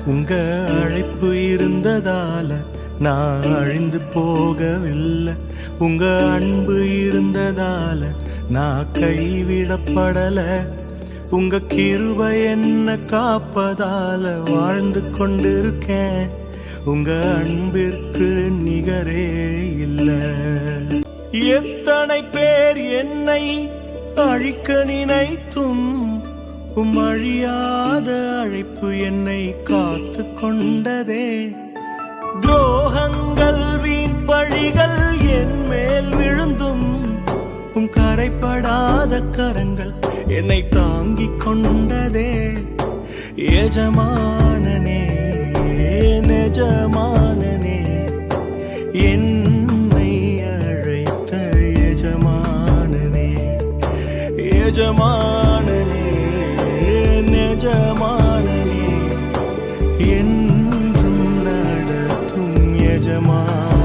உங்க அழைப்பு இருந்ததால நான் அழிந்து போகவில்லை. உங்க அன்பு இருந்ததால நான் கைவிடப்படல. உங்க கிருபை என்ன காப்பதால வாழ்ந்து கொண்டிருக்கேன். உங்க அன்பிற்கு நிகரே இல்ல. எத்தனை பேர் என்னை அழிக்க நினைத்தும் அழியாத அழைப்பு என்னை காத்து கொண்டதே. துரோகங்கள் வீண் பழிகள் என் மேல் விழுந்தும் கரைப்படாத கரங்கள் என்னை தாங்கிக் கொண்டதே. எஜமானனே நெஜமானனே என்னை அழைத்த எஜமானனே. எஜமானனே நெஜமானனே என்றும் நடத்தும் எஜமானனே.